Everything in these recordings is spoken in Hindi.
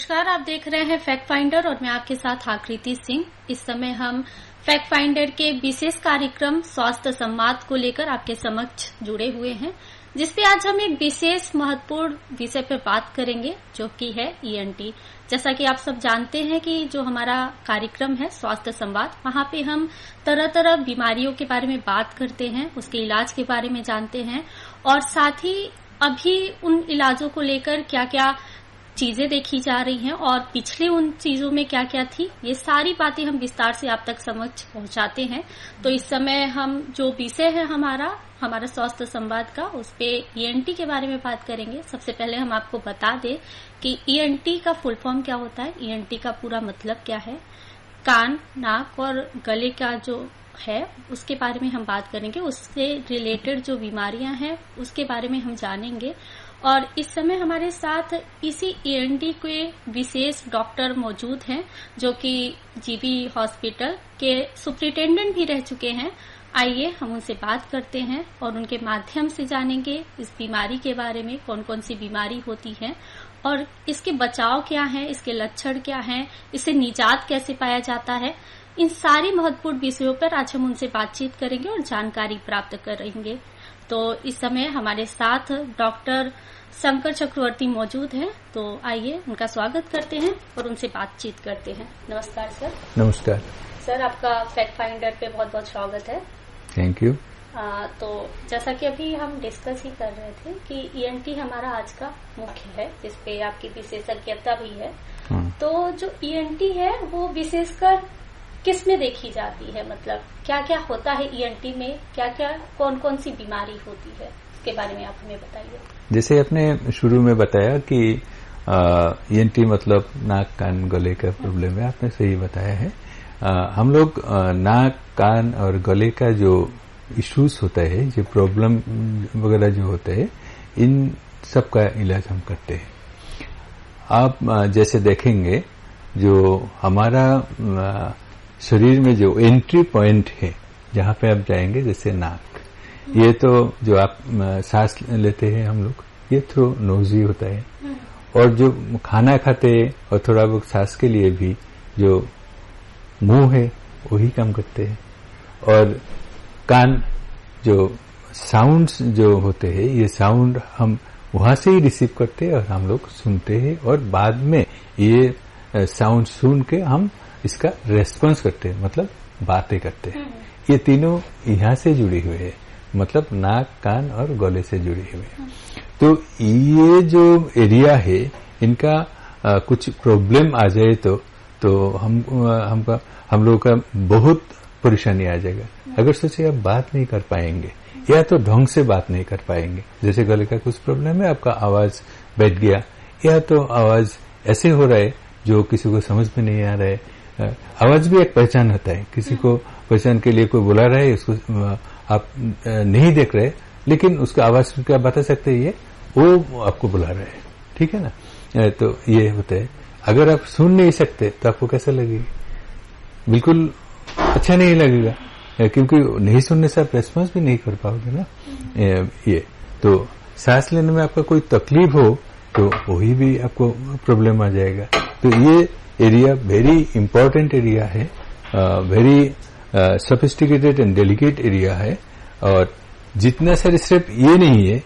नमस्कार, आप देख रहे हैं फैक्ट फाइंडर और मैं आपके साथ आकृति सिंह। इस समय हम फैक्ट फाइंडर के विशेष कार्यक्रम स्वास्थ्य संवाद को लेकर आपके समक्ष जुड़े हुए हैं, जिसपे आज हम एक विशेष महत्वपूर्ण विषय पर बात करेंगे, जो कि है ईएनटी। जैसा कि आप सब जानते हैं कि जो हमारा कार्यक्रम है स्वास्थ्य संवाद, वहां पे हम तरह तरह बीमारियों के बारे में बात करते हैं, उसके इलाज के बारे में जानते हैं और साथ ही अभी उन इलाजों को लेकर क्या क्या चीजें देखी जा रही हैं और पिछले उन चीजों में क्या क्या थी, ये सारी बातें हम विस्तार से आप तक समझ पहुंचाते हैं। तो इस समय हम जो विषय है हमारा स्वास्थ्य संवाद का, उस पे ईएनटी के बारे में बात करेंगे। सबसे पहले हम आपको बता दें कि ईएनटी का फुल फॉर्म क्या होता है, ईएनटी का पूरा मतलब क्या है। कान, नाक और गले का जो है उसके बारे में हम बात करेंगे, उससे रिलेटेड जो बीमारियां हैं उसके बारे में हम जानेंगे। और इस समय हमारे साथ इसी ईएनटी के विशेष डॉक्टर मौजूद हैं, जो कि जीबी हॉस्पिटल के सुपरिटेंडेंट भी रह चुके हैं। आइए हम उनसे बात करते हैं और उनके माध्यम से जानेंगे इस बीमारी के बारे में, कौन कौन सी बीमारी होती है और इसके बचाव क्या है, इसके लक्षण क्या हैं, इससे निजात कैसे पाया जाता है। इन सारी महत्वपूर्ण विषयों पर आज हम उनसे बातचीत करेंगे और जानकारी प्राप्त करेंगे। तो इस समय हमारे साथ डॉक्टर शंकर चक्रवर्ती मौजूद हैं, तो आइए उनका स्वागत करते हैं और उनसे बातचीत करते हैं। नमस्कार सर। नमस्कार सर, आपका फैक्ट फाइंडर पे बहुत बहुत स्वागत है। Thank you. तो जैसा कि अभी हम डिस्कस ही कर रहे थे कि ईएनटी हमारा आज का मुख्य है, जिसपे आपकी विशेषज्ञता भी है। तो जो ईएनटी है वो विशेषकर किस में देखी जाती है, मतलब क्या क्या होता है ईएनटी में, क्या क्या कौन कौन सी बीमारी होती है, इसके बारे में आप हमें बताइए। जैसे आपने शुरू में बताया कि ईएनटी मतलब नाक कान गले का प्रॉब्लम है, आपने सही बताया है। हम लोग नाक कान और गले का जो इश्यूज होता है, जो प्रॉब्लम वगैरह जो होता है, इन सब का इलाज हम करते हैं। आप जैसे देखेंगे जो हमारा शरीर में जो एंट्री पॉइंट है, जहां पे आप जाएंगे, जैसे नाक, ये तो जो आप सांस लेते हैं हम लोग, ये थ्रू नोज ही होता है। और जो खाना खाते हैं और थोड़ा बहुत सांस के लिए भी जो मुंह है वही काम करते हैं। और कान, जो साउंड्स जो होते हैं, ये साउंड हम वहां से ही रिसीव करते हैं और हम लोग सुनते हैं और बाद में ये साउंड सुन के हम इसका रेस्पॉन्स करते हैं, मतलब बातें करते हैं। ये तीनों यहाँ से जुड़े हुए हैं, मतलब नाक कान और गले से जुड़े हुए हैं। तो ये जो एरिया है, इनका कुछ प्रॉब्लम आ जाए तो हम लोगों का बहुत परेशानी आ जाएगा। अगर सोचिए आप बात नहीं कर पाएंगे या तो ढंग से बात नहीं कर पाएंगे, जैसे गले का कुछ प्रॉब्लम है, आपका आवाज बैठ गया या तो आवाज ऐसे हो रहा है जो किसी को समझ में नहीं आ रहा है। आवाज भी एक पहचान होता है, किसी को पहचान के लिए कोई बुला रहा है, उसको आप नहीं देख रहे, लेकिन उसका आवाज सुन के आप बता सकते हैं ये वो आपको बुला रहा है, ठीक है ना। तो ये होता है। अगर आप सुन नहीं सकते तो आपको कैसा लगेगा? बिल्कुल अच्छा नहीं लगेगा, क्योंकि नहीं सुनने से आप रेस्पॉन्स भी नहीं कर पाओगे ना। ये तो सांस लेने में आपका कोई तकलीफ हो तो वही भी आपको प्रॉब्लम आ जाएगा। तो ये एरिया वेरी इंपॉर्टेंट एरिया है, very sophisticated and delicate area है। और जितना सारे सिर्फ ये नहीं है,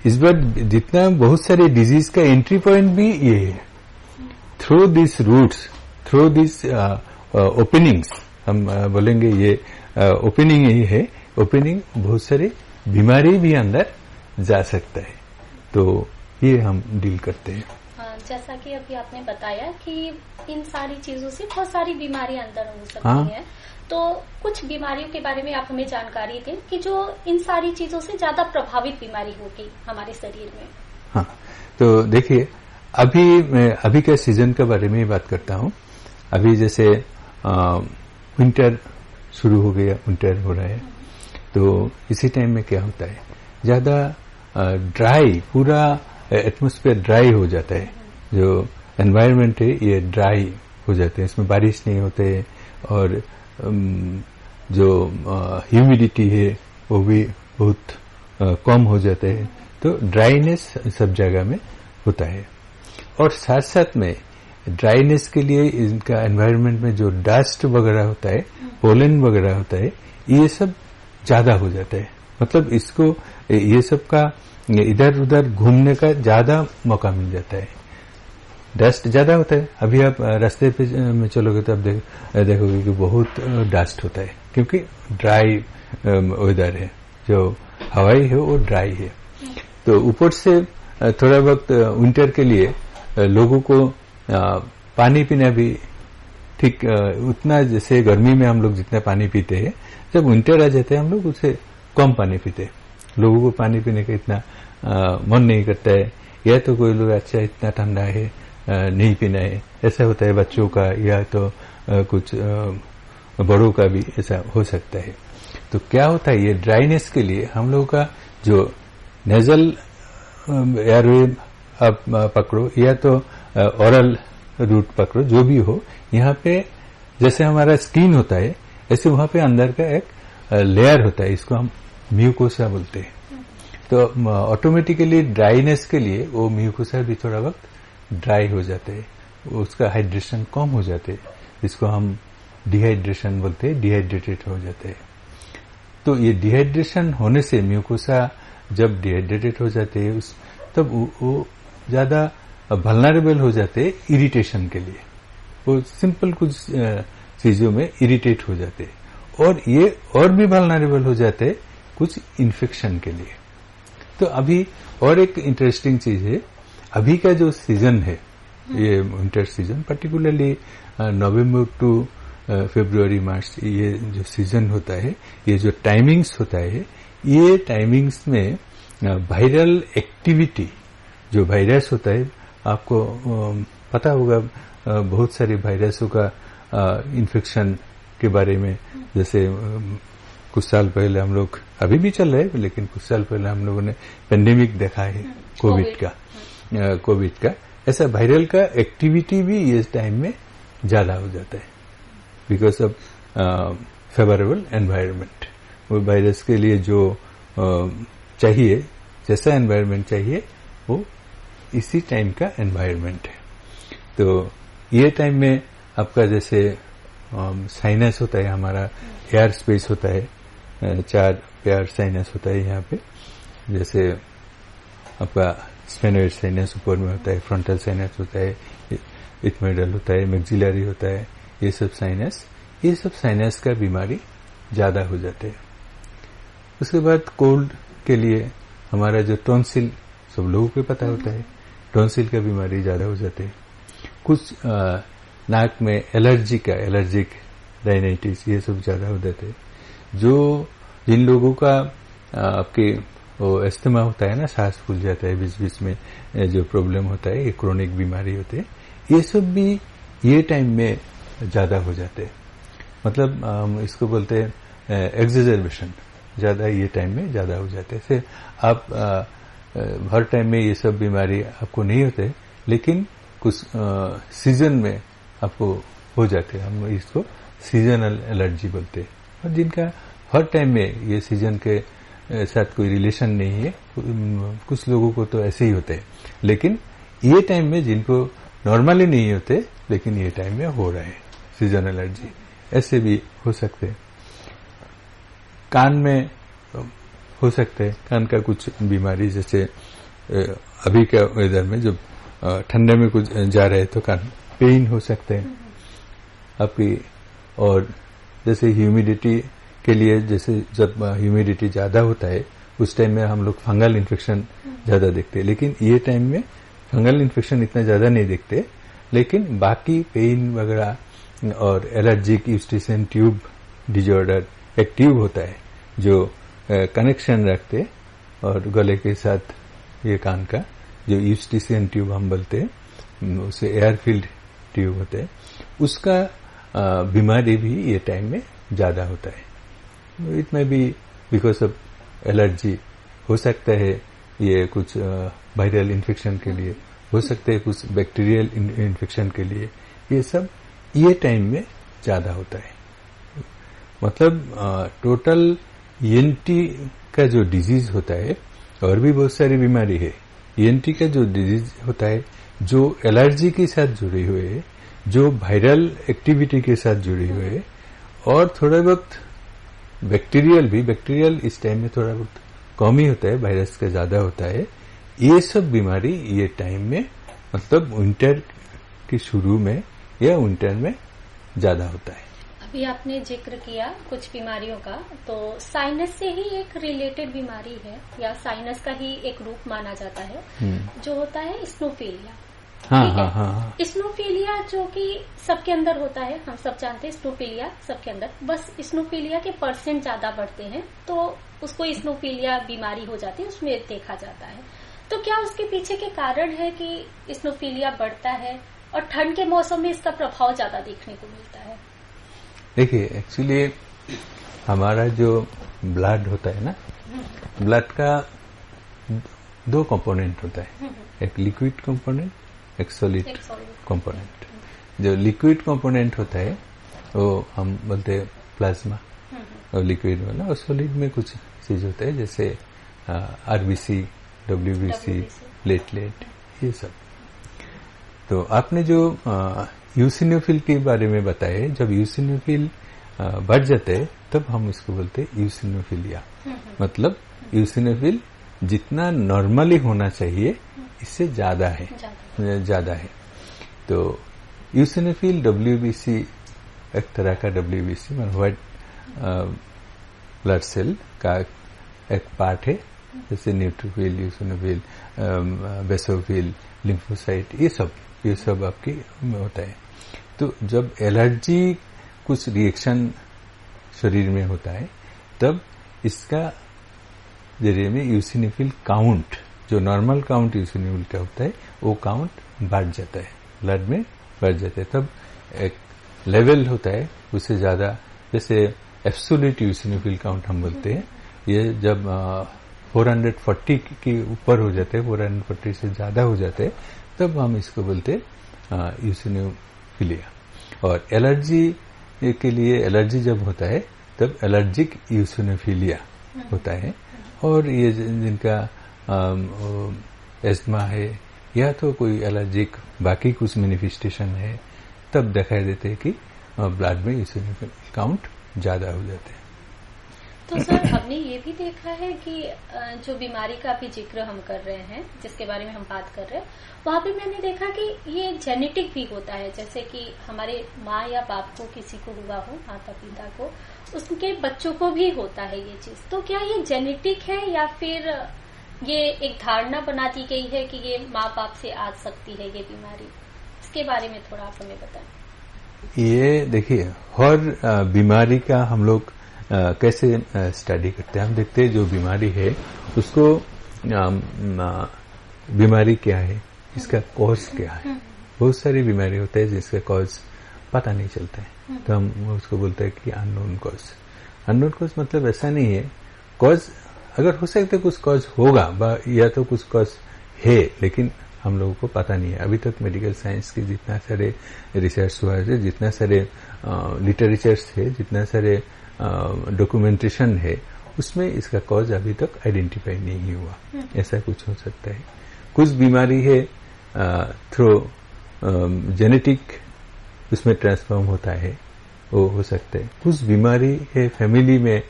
इस बार जितना बहुत सारे डिजीज का एंट्री पॉइंट भी ये है। Through this routes, through this openings, हम बोलेंगे ये ओपनिंग यही है। ओपनिंग बहुत सारी बीमारी भी अंदर जा सकता है, तो ये हम डील करते हैं। जैसा कि अभी आपने बताया कि इन सारी चीजों से बहुत सारी बीमारियां अंदर हो सकती हैं, तो कुछ बीमारियों के बारे में आप हमें जानकारी दें कि जो इन सारी चीजों से ज्यादा प्रभावित बीमारी होगी हमारे शरीर में। हाँ, तो देखिए अभी के सीजन के बारे में ही बात करता हूँ। अभी जैसे विंटर शुरू हो गया, विंटर हो रहा है, तो इसी टाइम में क्या होता है, ज्यादा ड्राई, पूरा एटमॉस्फेयर ड्राई हो जाता है। जो एनवायरनमेंट है ये ड्राई हो जाते हैं, इसमें बारिश नहीं होते और जो ह्यूमिडिटी है वो भी बहुत कम हो जाते हैं। तो ड्राइनेस सब जगह में होता है। और साथ साथ में ड्राइनेस के लिए इनका एनवायरनमेंट में जो डस्ट वगैरह होता है, पोलन वगैरह होता है, ये सब ज्यादा हो जाता है। मतलब इसको ये सब का इधर उधर घूमने का ज्यादा मौका मिल जाता है। डस्ट ज्यादा होता है। अभी आप रास्ते पे में चलोगे तो आप देखोगे कि बहुत डस्ट होता है, क्योंकि ड्राई वेदर है, जो हवाई है वो ड्राई है। तो ऊपर से थोड़ा वक्त विंटर के लिए लोगों को पानी पीना भी ठीक उतना, जैसे गर्मी में हम लोग जितना पानी पीते हैं, जब विंटर आ जाते हैं हम लोग उससे कम पानी पीते हैं। लोगों को पानी पीने का इतना मन नहीं करता है, या तो कोई लोग अच्छा इतना ठंडा है नहीं पीना है, ऐसा होता है बच्चों का, या तो कुछ बड़ों का भी ऐसा हो सकता है। तो क्या होता है, ये ड्राइनेस के लिए हम लोगों का जो नेजल एयरवे आप पकड़ो या तो ओरल रूट पकड़ो, जो भी हो, यहाँ पे जैसे हमारा स्किन होता है ऐसे वहां पे अंदर का एक लेयर होता है, इसको हम म्यूकोसा बोलते हैं। तो ऑटोमेटिकली ड्राइनेस के लिए वो म्यूकोसा भी थोड़ा वक्त ड्राई हो जाते हैं, उसका हाइड्रेशन कम हो जाते हैं, जिसको हम डिहाइड्रेशन बोलते हैं, डिहाइड्रेटेड हो जाते हैं। तो ये डिहाइड्रेशन होने से म्यूकोसा जब डिहाइड्रेटेड हो जाते हैं तब वो ज्यादा वल्नरेबल हो जाते हैं इरिटेशन के लिए। वो सिंपल कुछ चीजों में इरिटेट हो जाते हैं, और ये और भी वल्नरेबल हो जाते हैं कुछ इन्फेक्शन के लिए। तो अभी और एक इंटरेस्टिंग चीज है, अभी का जो सीजन है, ये winter season, particularly November to February March, ये जो सीजन होता है, ये जो टाइमिंग्स होता है, ये टाइमिंग्स में वायरल एक्टिविटी, जो वायरस होता है, आपको पता होगा बहुत सारे वायरसों का इन्फेक्शन के बारे में, जैसे कुछ साल पहले हम लोग, अभी भी चल रहे हैं, लेकिन कुछ साल पहले हम लोगों ने पेंडेमिक देखा है कोविड का। ऐसा वायरल का एक्टिविटी भी इस टाइम में ज्यादा हो जाता है, बिकॉज ऑफ फेवरेबल एनवायरनमेंट। वो वायरस के लिए जो चाहिए, जैसा एनवायरनमेंट चाहिए, वो इसी टाइम का एनवायरनमेंट है। तो ये टाइम में आपका जैसे साइनस होता है, हमारा एयर स्पेस होता है, 4 पेयर साइनस होता है यहाँ पे, जैसे आपका स्फेनोइड साइनस ऊपर में होता है, फ्रंटल साइनस होता है, इथमोइडल होता है, मैक्सिलरी होता है, ये सब साइनस का बीमारी ज्यादा हो जाते हैं। उसके बाद कोल्ड के लिए हमारा जो टॉन्सिल, सब लोगों को पता होता है, टॉन्सिल का बीमारी ज्यादा हो जाते हैं। कुछ नाक में एलर्जिक राइनाइटिस, ये सब ज्यादा हो जाते हैं। जिन लोगों का आपके वो एस्थमा होता है ना, सांस फूल जाता है बीच बीच में, जो प्रॉब्लम होता है, ये क्रोनिक बीमारी होते हैं, ये सब भी ये टाइम में ज्यादा हो जाते हैं। मतलब हम इसको बोलते हैं एक्सजर्बेशन, ज्यादा ये टाइम में ज्यादा हो जाते हैं। से आप हर टाइम में ये सब बीमारी आपको नहीं होते, लेकिन कुछ सीजन में आपको हो जाते हैं। हम इसको सीजनल एलर्जी बोलते हैं। और जिनका हर टाइम में ये सीजन के साथ कोई रिलेशन नहीं है, कुछ लोगों को तो ऐसे ही होते हैं, लेकिन ये टाइम में जिनको नॉर्मली नहीं होते, लेकिन ये टाइम में हो रहा है सीजन एलर्जी, ऐसे भी हो सकते हैं। कान में हो सकते हैं, कान का कुछ बीमारी, जैसे अभी के वेदर में जब ठंडे में कुछ जा रहे तो कान पेन हो सकते हैं आपकी। और जैसे ह्यूमिडिटी के लिए, जैसे जब ह्यूमिडिटी ज्यादा होता है उस टाइम में हम लोग फंगल इन्फेक्शन ज्यादा देखते हैं, लेकिन ये टाइम में फंगल इन्फेक्शन इतना ज्यादा नहीं देखते, लेकिन बाकी पेन वगैरह और एलर्जिक यूस्टिशियन ट्यूब डिजॉर्डर, एक ट्यूब होता है जो कनेक्शन रखते और गले के साथ, ये कान का जो यूस्टिशियन ट्यूब हम बोलते हैं, उसे एयर फील्ड ट्यूब होता है, उसका बीमारी भी ये टाइम में ज्यादा होता है। इट में भी बिकॉज ऑफ एलर्जी हो सकता है, ये कुछ वायरल इन्फेक्शन के लिए हो सकता है, कुछ बैक्टीरियल इन्फेक्शन के लिए, ये सब ये टाइम में ज्यादा होता है। मतलब टोटल ईएनटी का जो डिजीज होता है, और भी बहुत सारी बीमारी है, ईएनटी का जो डिजीज होता है, जो एलर्जी के साथ जुड़े हुए, जो वायरल एक्टिविटी के साथ जुड़े हुए, और थोड़ा बहुत बैक्टीरियल इस टाइम में थोड़ा बहुत कम ही होता है, वायरस का ज्यादा होता है। ये सब बीमारी ये टाइम में मतलब विंटर के शुरू में या विंटर में ज्यादा होता है। अभी आपने जिक्र किया कुछ बीमारियों का, तो साइनस से ही एक रिलेटेड बीमारी है या साइनस का ही एक रूप माना जाता है, जो होता है स्नोफीलिया। हाँ। स्नोफीलिया जो कि सबके अंदर होता है, हम सब जानते हैं स्नोफीलिया सबके अंदर, बस स्नोफीलिया के परसेंट ज्यादा बढ़ते हैं तो उसको स्नोफीलिया बीमारी हो जाती है, उसमें देखा जाता है। तो क्या उसके पीछे के कारण है कि स्नोफीलिया बढ़ता है और ठंड के मौसम में इसका प्रभाव ज्यादा देखने को मिलता है? देखिए, एक्चुअली हमारा जो ब्लड होता है ना, ब्लड का दो कंपोनेंट होता है, एक लिक्विड कंपोनेंट, एक सॉलिड कंपोनेंट। जो लिक्विड कंपोनेंट होता है वो हम बोलते हैं प्लाज्मा, और लिक्विड वाला, और सॉलिड में कुछ चीज होता है जैसे आरबीसी, डब्ल्यूबीसी, प्लेटलेट, ये सब। तो आपने जो यूसिनोफिल के बारे में बताया, जब यूसिनोफिल बढ़ जाते हैं तब हम इसको बोलते हैं यूसिनोफिलिया। मतलब यूसिनोफिल जितना नॉर्मली होना चाहिए इससे ज्यादा है। तो यूसिनोफिल डब्ल्यूबीसी एक तरह का डब्ल्यूबीसी मतलब व्हाइट ब्लड सेल का एक पार्ट है, जैसे न्यूट्रोफिल, यूसिनोफिल, बेसोफिल, लिम्फोसाइट, ये सब आपकी होता है। तो जब एलर्जी कुछ रिएक्शन शरीर में होता है तब इसका जरिए में यूसिनोफिल काउंट, जो नॉर्मल काउंट यूसिनोफिल का होता है, वो काउंट बढ़ जाता है, ब्लड में बढ़ जाता है। तब एक लेवल होता है उससे ज्यादा, जैसे एब्सोल्यूट यूसिनोफिल काउंट हम बोलते हैं, ये जब 440 के ऊपर हो जाते हैं, 440 से ज्यादा हो जाते हैं, तब हम इसको बोलते हैं यूसिनोफिलिया। और एलर्जी के लिए, एलर्जी जब होता है तब एलर्जिक यूसिनोफिलिया होता है। और ये जिनका एस्मा है या तो कोई एलर्जिक बाकी कुछ मैनिफेस्टेशन है, तब दिखाई देते हैं कि ब्लड में यूसिनोफिल काउंट ज्यादा हो जाते हैं। तो सर, हमने ये भी देखा है कि जो बीमारी का भी जिक्र हम कर रहे हैं, जिसके बारे में हम बात कर रहे हैं, वहां पे मैंने देखा कि ये जेनेटिक भी होता है। जैसे कि हमारे माँ या बाप को किसी को हुआ हो, माता पिता को, उसके बच्चों को भी होता है ये चीज। तो क्या ये जेनेटिक है या फिर ये एक धारणा बना दी गई है कि ये माँ बाप से आ सकती है ये बीमारी? इसके बारे में थोड़ा आप हमें बताएं। ये देखिए, हर बीमारी का हम लोग कैसे स्टडी करते हैं। हम देखते हैं जो बीमारी है उसको बीमारी क्या है, इसका कॉज क्या है। बहुत सारी बीमारी होते हैं जिसका कॉज पता नहीं चलता है, तो हम उसको बोलते हैं कि अननोन कॉज। अननोन कॉज मतलब ऐसा नहीं है, कॉज अगर हो सकता है कुछ कॉज होगा या तो कुछ कॉज है, लेकिन हम लोगों को पता नहीं है। अभी तक मेडिकल साइंस के जितना सारे रिसर्च हुआ है, जितना सारे लिटरेचर्स है, जितना सारे डॉक्यूमेंटेशन है, उसमें इसका कॉज अभी तक आइडेंटिफाई नहीं हुआ। ऐसा कुछ हो सकता है। कुछ बीमारी है थ्रू जेनेटिक, उसमें ट्रांसफॉर्म होता है, वो हो सकता है। कुछ बीमारी है फैमिली में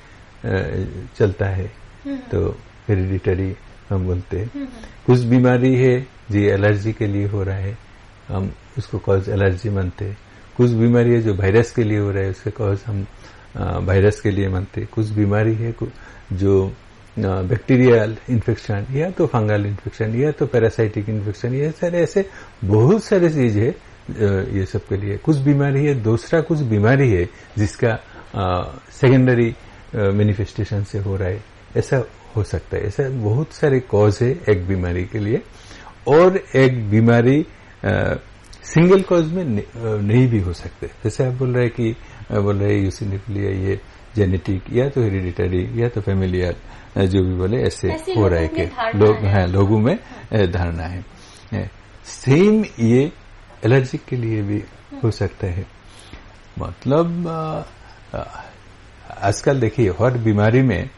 चलता है, तो हेरिडिटरी हम बोलते हैं। कुछ बीमारी है जी एलर्जी के लिए हो रहा है, हम उसको कॉज एलर्जी मानते हैं। कुछ बीमारी है जो वायरस के लिए हो रहा है, उसके कॉज हम वायरस के लिए मानते हैं। कुछ बीमारी है जो बैक्टीरियल इन्फेक्शन या तो फंगल इन्फेक्शन या तो पैरासाइटिक इन्फेक्शन, ये सारे ऐसे बहुत सारे चीज है ये सब के लिए। कुछ बीमारी है, दूसरा कुछ बीमारी है जिसका सेकेंडरी मैनिफेस्टेशन से हो रहा है, ऐसा हो सकता है। ऐसा बहुत सारे कॉज है एक बीमारी के लिए। और एक बीमारी सिंगल कॉज में नहीं भी हो सकते। जैसे आप बोल रहे यूसिनोफिलिया ये जेनेटिक या तो हेरिडिटरी या तो फैमिलियल, जो भी बोले ऐसे हो रहा है कि लोगों में धारणा है। सेम ये एलर्जिक के लिए भी हो सकता है। मतलब आजकल देखिए हर बीमारी में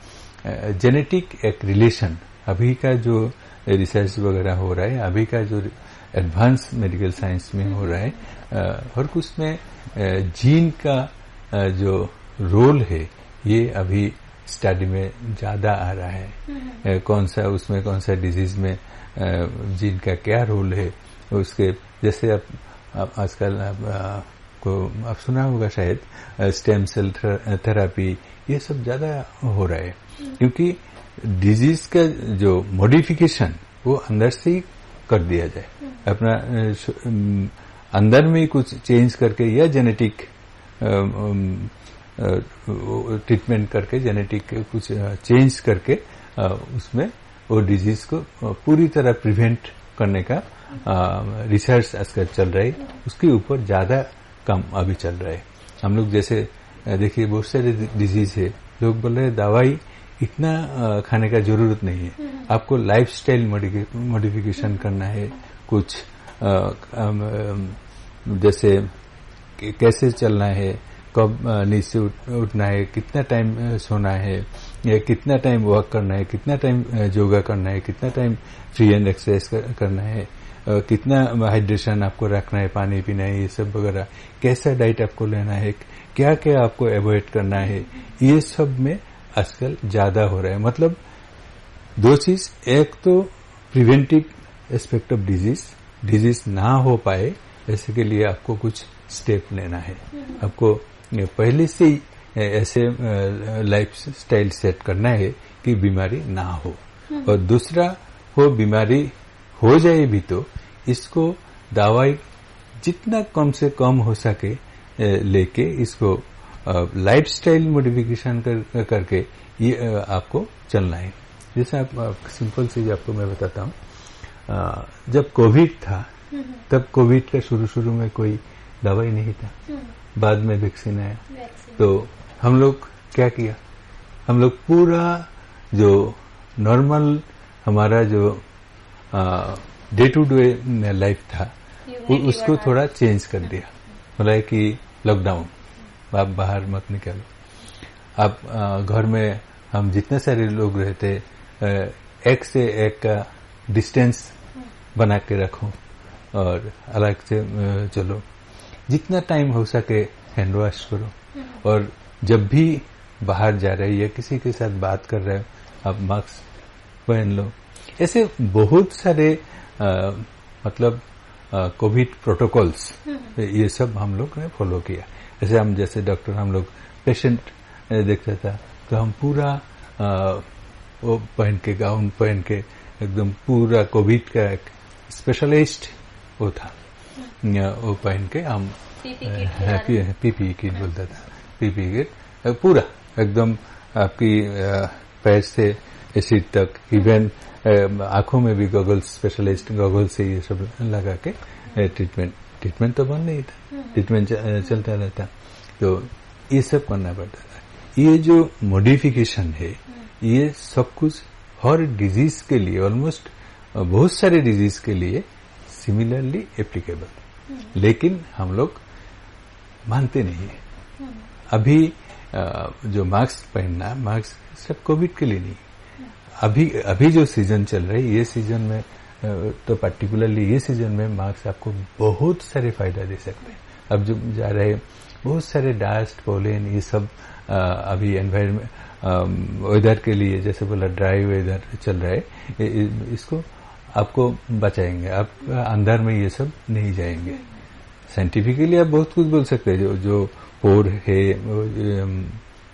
जेनेटिक एक रिलेशन, अभी का जो रिसर्च वगैरह हो रहा है, अभी का जो एडवांस मेडिकल साइंस में हो रहा है, और कुछ में जीन का जो रोल है ये अभी स्टडी में ज्यादा आ रहा है। कौन सा डिजीज में जीन का क्या रोल है उसके, जैसे अब आजकल आप सुना होगा शायद स्टेम सेल थेरापी, ये सब ज्यादा हो रहा है, क्योंकि डिजीज का जो मॉडिफिकेशन वो अंदर से ही कर दिया जाए, अपना अंदर में कुछ चेंज करके या जेनेटिक ट्रीटमेंट करके, जेनेटिक कुछ चेंज करके उसमें वो डिजीज को पूरी तरह प्रिवेंट करने का रिसर्च आजकल चल रहा है। उसके ऊपर ज्यादा काम अभी चल रहा है। हम लोग जैसे देखिए बहुत सारे डिजीज है, लोग बोल रहे हैं दवाई इतना खाने का जरूरत नहीं है, आपको लाइफस्टाइल मॉडिफिकेशन करना है, कुछ जैसे कैसे चलना है, कब नींद से उठना है, कितना टाइम सोना है, या कितना टाइम वॉक करना है, कितना टाइम योगा करना है, कितना टाइम फ्री हैंड एक्सरसाइज करना है, कितना हाइड्रेशन आपको रखना है, पानी पीना है, ये सब वगैरह, कैसा डाइट आपको लेना है, क्या क्या आपको अवॉइड करना है, ये सब में आजकल ज्यादा हो रहा है। मतलब दो चीज, एक तो प्रिवेंटिव एस्पेक्ट ऑफ डिजीज ना हो पाए ऐसे के लिए आपको कुछ स्टेप लेना है, आपको पहले से ही ऐसे लाइफ स्टाइल सेट करना है कि बीमारी ना हो, और दूसरा हो बीमारी हो जाए भी तो इसको दवाई जितना कम से कम हो सके लेके इसको लाइफस्टाइल मॉडिफिकेशन करके ये आपको चलना है। जैसे आप सिंपल चीज आपको मैं बताता हूँ, जब कोविड था तब कोविड का शुरू में कोई दवाई नहीं था, बाद में वैक्सीन आया, तो हम लोग क्या किया, हम लोग पूरा जो नॉर्मल हमारा जो डे टू डे लाइफ था उसको थोड़ा चेंज कर दिया। बोला कि लॉकडाउन, आप बाहर मत निकलो, आप घर में हम जितने सारे लोग रहते एक से एक का डिस्टेंस बना के रखो और अलग से चलो, जितना टाइम हो सके हैंड वॉश करो, और जब भी बाहर जा रहे या किसी के साथ बात कर रहे हो आप मास्क पहन लो। ऐसे बहुत सारे मतलब कोविड प्रोटोकॉल्स ये सब हम लोग ने फॉलो किया। जैसे डॉक्टर हम लोग पेशेंट देखता था तो हम पूरा वो पहन के, गाउन पहन के, एकदम पूरा कोविड का एक स्पेशलिस्ट वो था, वो पहन के हम पीपी किट बोलता था, पीपी किट पूरा एकदम आपकी पैर से सिर तक, इवन आंखों में भी गॉगल्स, स्पेशलिस्ट गॉगल्स से ये सब लगा के ट्रीटमेंट तो बंद नहीं था, ट्रीटमेंट चलता रहता, तो ये सब करना पड़ता था। ये जो मॉडिफिकेशन है ये सब कुछ हर डिजीज के लिए, ऑलमोस्ट बहुत सारे डिजीज के लिए सिमिलरली एप्लीकेबल, लेकिन हम लोग मानते नहीं है। अभी जो मास्क पहनना, मास्क सब कोविड के लिए नहीं, अभी जो सीजन चल रहा है ये सीजन में तो पर्टिकुलरली ये सीजन में मास्क आपको बहुत सारे फायदा दे सकते हैं। अब जो जा रहे बहुत सारे डस्ट, पोलेन, ये सब अभी एनवायरमेंट वेदर के लिए, जैसे बोला ड्राई वेदर चल रहा है, इसको आपको बचाएंगे, आप अंदर में ये सब नहीं जाएंगे। साइंटिफिकली आप बहुत कुछ बोल सकते हैं, जो पोर है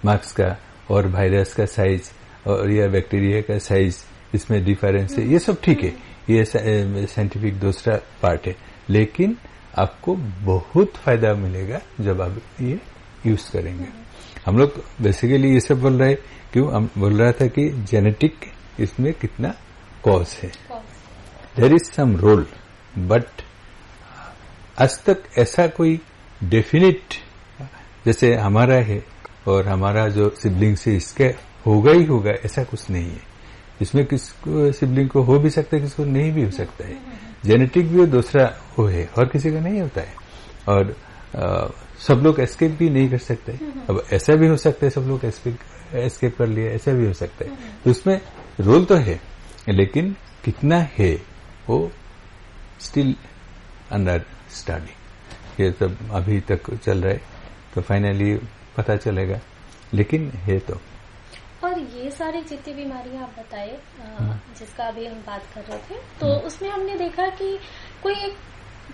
मास्क का और वायरस का साइज और या बैक्टीरिया का साइज, इसमें डिफरेंस है, ये सब ठीक है, ये साइंटिफिक दूसरा पार्ट है, लेकिन आपको बहुत फायदा मिलेगा जब आप ये यूज करेंगे। हम लोग बेसिकली ये सब बोल रहे, क्यों हम बोल रहा था कि जेनेटिक इसमें कितना कॉज है, there is some role, but आज तक ऐसा कोई डेफिनिट जैसे हमारा है और हमारा जो सिबलिंग से इसके होगा ही होगा ऐसा कुछ नहीं है। इसमें किसको सिबलिंग को हो भी सकता है, किसको नहीं भी हो सकता है। जेनेटिक भी दूसरा वो है, और किसी का नहीं होता है, और सब लोग एस्केप भी नहीं कर सकते। अब ऐसा भी हो सकता है सब लोग एस्केप कर लिए, ऐसा भी हो सकता है। तो उसमें रोल तो है, लेकिन कितना है वो स्टिल अंडर स्टडी, ये सब अभी तक चल रहा है, तो फाइनली पता चलेगा, लेकिन है तो। और ये सारी जितनी बीमारियां आप बताए जिसका अभी हम बात कर रहे थे, तो उसमें हमने देखा कि कोई एक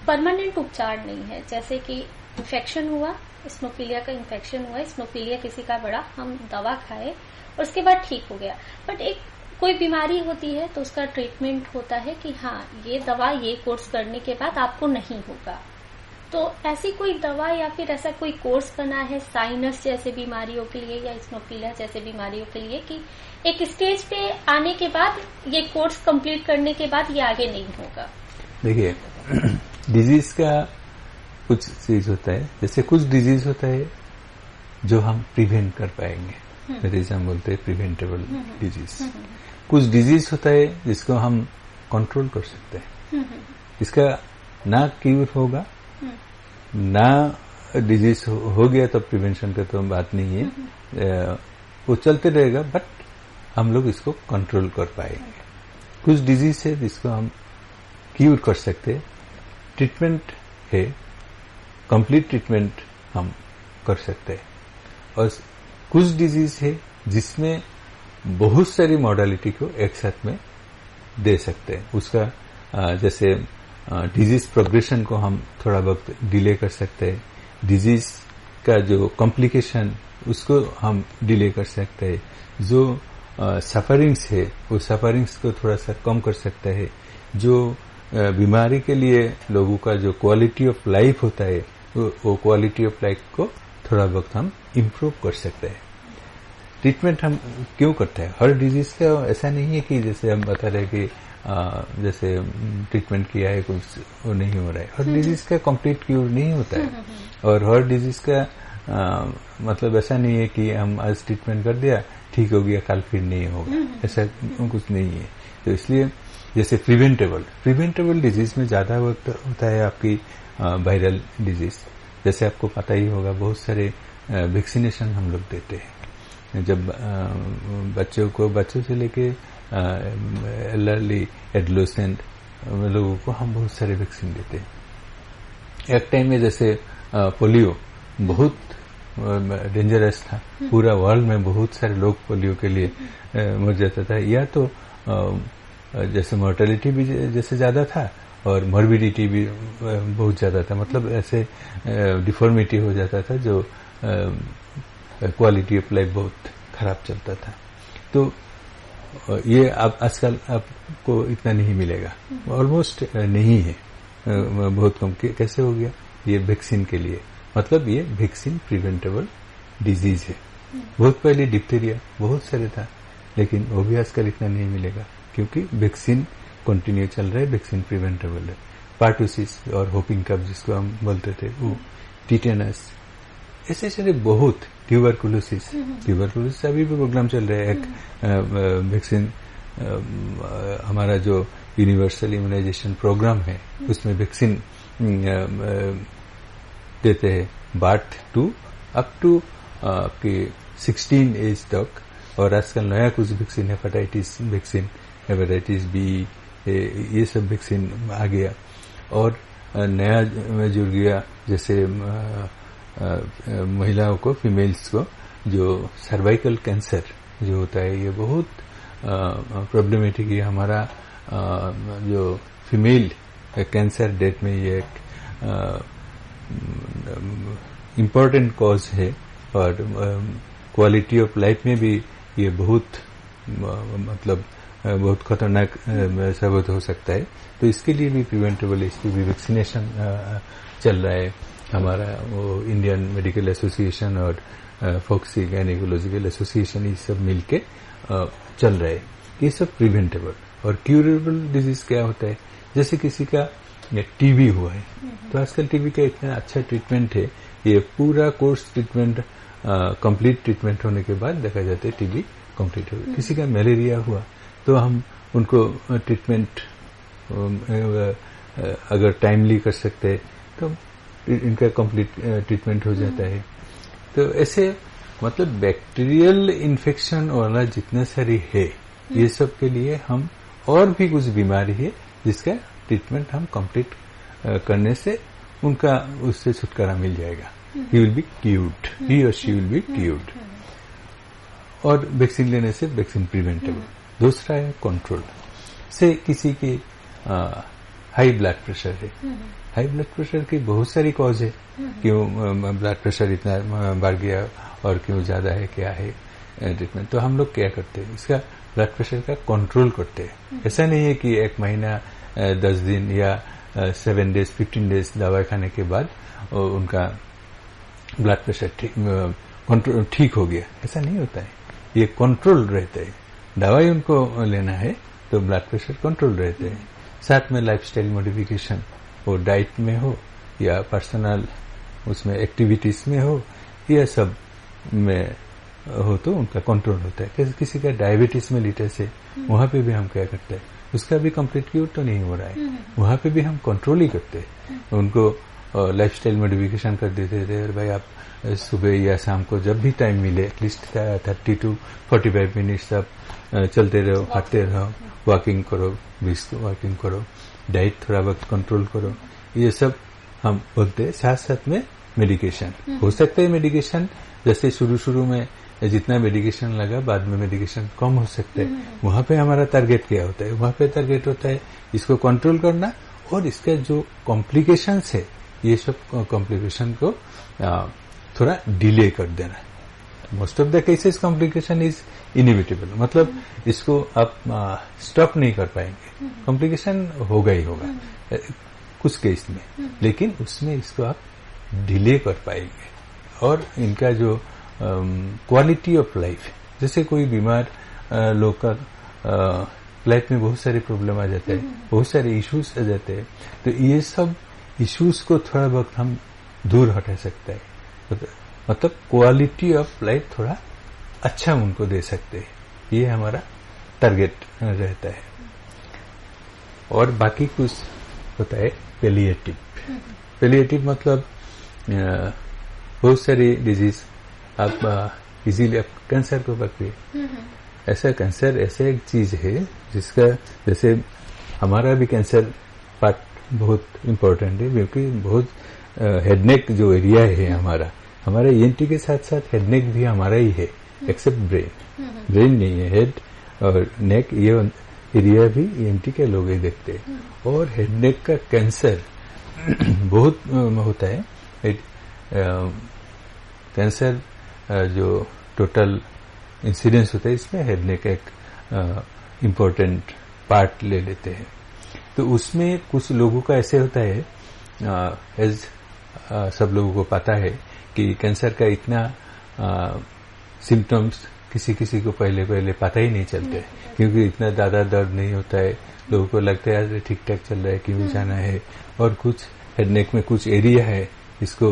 परमानेंट उपचार नहीं है। जैसे कि इन्फेक्शन हुआ, स्नोफिलिया का इन्फेक्शन हुआ, स्नोफिलिया किसी का बड़ा, हम दवा खाए और उसके बाद ठीक हो गया। बट एक कोई बीमारी होती है तो उसका ट्रीटमेंट होता है कि हाँ ये दवा ये कोर्स करने के बाद आपको नहीं होगा। तो ऐसी कोई दवा या फिर ऐसा कोई कोर्स बना है साइनस जैसे बीमारियों के लिए या स्नोफिलिया जैसे बीमारियों के लिए कि एक स्टेज पे आने के बाद ये कोर्स कंप्लीट करने के बाद ये आगे नहीं होगा? देखिए, डिजीज का कुछ चीज होता है, जैसे कुछ डिजीज होता है जो हम प्रिवेंट कर पाएंगे, जैसे हम बोलते हैं प्रिवेंटेबल डिजीज। कुछ डिजीज होता है जिसको हम कंट्रोल कर सकते हैं, इसका ना क्यूर होगा ना डिजीज हो गया तो प्रिवेंशन का तो बात नहीं है, वो चलते रहेगा, बट हम लोग इसको कंट्रोल कर पाएंगे। कुछ डिजीज है जिसको हम क्यूर कर सकते हैं, ट्रीटमेंट है, कंप्लीट ट्रीटमेंट हम कर सकते हैं। और कुछ डिजीज है जिसमें बहुत सारी मॉडलिटी को एक साथ में दे सकते हैं। उसका जैसे डिजीज प्रोग्रेशन को हम थोड़ा वक्त डिले कर सकते हैं, डिजीज का जो कॉम्प्लिकेशन उसको हम डिले कर सकते हैं, जो सफरिंग्स है वो सफरिंग्स को थोड़ा सा कम कर सकते हैं, जो बीमारी के लिए लोगों का जो क्वालिटी ऑफ लाइफ होता है वो क्वालिटी ऑफ लाइफ को थोड़ा वक्त हम इम्प्रूव कर सकते हैं। ट्रीटमेंट हम क्यों करते हैं? हर डिजीज का ऐसा नहीं है कि जैसे हम बता रहे कि जैसे ट्रीटमेंट किया है कुछ वो नहीं हो रहा है। हर डिजीज का कंप्लीट क्यूर नहीं होता है, और हर डिजीज का मतलब ऐसा नहीं है कि हम आज ट्रीटमेंट कर दिया ठीक हो गया कल फिर नहीं होगा, ऐसा कुछ नहीं है। तो इसलिए जैसे प्रिवेंटेबल डिजीज में ज्यादा वक्त होता है आपकी वायरल डिजीज। जैसे आपको पता ही होगा बहुत सारे वैक्सीनेशन हम लोग देते हैं, जब बच्चों से लेके एल्डरली एडोलेसेंट लोगों को हम बहुत सारे वैक्सीन देते हैं। एक टाइम में जैसे पोलियो बहुत डेंजरस था, पूरा वर्ल्ड में बहुत सारे लोग पोलियो के लिए मर जाता था, या तो जैसे मोर्टेलिटी भी जैसे ज्यादा था और मॉर्बिडिटी भी बहुत ज्यादा था, मतलब ऐसे डिफॉर्मिटी हो जाता था जो क्वालिटी ऑफ लाइफ बहुत खराब चलता था। तो ये अब आजकल आपको इतना नहीं मिलेगा, ऑलमोस्ट नहीं है, बहुत कम। कैसे हो गया? ये वैक्सीन के लिए, मतलब ये वैक्सीन प्रिवेंटेबल डिजीज है। बहुत पहले डिप्थीरिया बहुत सारे था, लेकिन वो भी आजकल इतना नहीं मिलेगा क्योंकि वैक्सीन कंटिन्यू चल रहा है, वैक्सीन प्रिवेंटेबल है। पार्टोसिस और होपिंग कफ जिसको हम बोलते थे वो, टिटेनस, ऐसे सारे बहुत, ट्यूबरकुलोसिस अभी भी प्रोग्राम चल रहा है। एक वैक्सीन हमारा जो यूनिवर्सल इम्यूनाइजेशन प्रोग्राम है उसमें वैक्सीन देते हैं बार्थ टू अप टू आपकी 16 एज तक। और आजकल नया कुछ vaccine, hepatitis vaccine, hepatitis B, ये सब वैक्सीन आ गया। और नया में जुड़ गया जैसे महिलाओं को, फीमेल्स को जो सर्वाइकल कैंसर जो होता है, ये बहुत प्रॉब्लमेटिक है। हमारा जो फीमेल कैंसर डेथ में ये एक इम्पोर्टेंट कॉज है, और क्वालिटी ऑफ लाइफ में भी ये बहुत मतलब बहुत खतरनाक साबित हो सकता है। तो इसके लिए भी प्रिवेंटेबल, इसकी भी वैक्सीनेशन चल रहा है। हमारा वो इंडियन मेडिकल एसोसिएशन और फोक्सी गायनेकोलॉजिकल एसोसिएशन ये सब मिलके चल रहे हैं। ये सब प्रिवेंटेबल। और क्यूरेबल डिजीज क्या होता है? जैसे किसी का टीबी हुआ है, तो आजकल टीबी का इतना अच्छा ट्रीटमेंट है, ये पूरा कोर्स ट्रीटमेंट कंप्लीट ट्रीटमेंट होने के बाद देखा जाता है टीबी कंप्लीट हो गया। किसी का मलेरिया हुआ तो हम उनको ट्रीटमेंट अगर टाइमली कर सकते हैं तो इनका कंप्लीट ट्रीटमेंट हो जाता है। तो ऐसे मतलब बैक्टीरियल इन्फेक्शन वाला जितना सारी है, ये सब के लिए हम, और भी कुछ बीमारी है जिसका ट्रीटमेंट हम कंप्लीट करने से उनका उससे छुटकारा मिल जाएगा. ही विल बी क्यूर्ड, ही और शी विल बी क्यूर्ड. और वैक्सीन लेने से वैक्सीन प्रिवेंटेबल. दूसरा है कंट्रोल. से किसी की हाई ब्लड प्रेशर है. हाई ब्लड प्रेशर की बहुत सारी कॉज है. क्यों ब्लड प्रेशर इतना बढ़ गया और क्यों ज्यादा है, क्या है ट्रीटमेंट. तो हम लोग क्या करते हैं, इसका ब्लड प्रेशर का कंट्रोल करते हैं. ऐसा नहीं है कि 1 महीना 10 दिन या 7 डेज 15 डेज दवाई खाने के बाद उनका ब्लड प्रेशर ठीक हो गया. ऐसा नहीं होता है. ये कंट्रोल रहता है. दवाई उनको लेना है तो ब्लड प्रेशर कंट्रोल रहते हैं. साथ में लाइफस्टाइल मॉडिफिकेशन, वो डाइट में हो या पर्सनल उसमें एक्टिविटीज में हो, यह सब में हो तो उनका कंट्रोल होता है. किसी का डायबिटीज में लिटस है, वहां पे भी हम क्या करते हैं, उसका भी कंप्लीट क्योर तो नहीं हो रहा है, वहां पे भी हम कंट्रोल ही करते हैं. उनको लाइफस्टाइल मॉडिफिकेशन कर देते थे. भाई आप सुबह या शाम को जब भी टाइम मिले एटलीस्ट 30 to 45 मिनट्स आप चलते रहो, हांटते रहो, वॉकिंग करो, ब्रिस्क वॉकिंग करो, डाइट थोड़ा वक्त कंट्रोल करो. ये सब हम बोलते हैं. साथ साथ में मेडिकेशन हो सकता है. मेडिकेशन जैसे शुरू में जितना मेडिकेशन लगा, बाद में मेडिकेशन कम हो सकता है. वहां पे हमारा टारगेट क्या होता है, वहां पे टारगेट होता है इसको कंट्रोल करना और इसका जो कॉम्प्लिकेशंस है, ये सब कॉम्प्लिकेशन को थोड़ा डिले कर देना. Most of the cases complication is inevitable. मतलब इसको आप स्टॉप नहीं कर पाएंगे. कॉम्प्लिकेशन होगा ही होगा कुछ केस में, लेकिन उसमें इसको आप डिले कर पाएंगे. और इनका जो क्वालिटी ऑफ लाइफ, जैसे कोई बीमार लोग का लाइफ में बहुत सारे प्रॉब्लम आ जाते हैं, बहुत सारे इश्यूज आ जाते हैं. तो ये सब इश्यूज को थोड़ा बहुत हम दूर हटा सकते हैं. मतलब क्वालिटी ऑफ लाइफ थोड़ा अच्छा उनको दे सकते हैं. ये हमारा टारगेट रहता है. और बाकी कुछ होता है पेलिएटिव. पेलिएटिव मतलब बहुत सारी डिजीज आप इजीली आप कैंसर को पकड़िए. ऐसा कैंसर ऐसे एक चीज है जिसका, जैसे हमारा भी कैंसर पार्ट बहुत इम्पोर्टेंट है, क्योंकि बहुत हेडनेक जो एरिया है हमारा ईएनटी के साथ साथ हेडनेक भी हमारा ही है, एक्सेप्ट ब्रेन. ब्रेन नहीं है, हेड और नेक ये एरिया भी ईएनटी के लोग ही देखते हैं. और हेडनेक का कैंसर बहुत होता है. कैंसर जो टोटल इंसिडेंस होता है, इसमें हेडनेक एक इम्पोर्टेंट पार्ट ले लेते हैं. तो उसमें कुछ लोगों का ऐसे होता है, सब लोगों को पता है कि कैंसर का इतना सिम्टम्स किसी को पहले पता ही नहीं चलते, क्योंकि इतना ज्यादा दर्द नहीं होता है. लोगों को लगता है यार ठीक ठाक चल रहा है, क्यों जाना है. और कुछ हेडनेक में कुछ एरिया है, इसको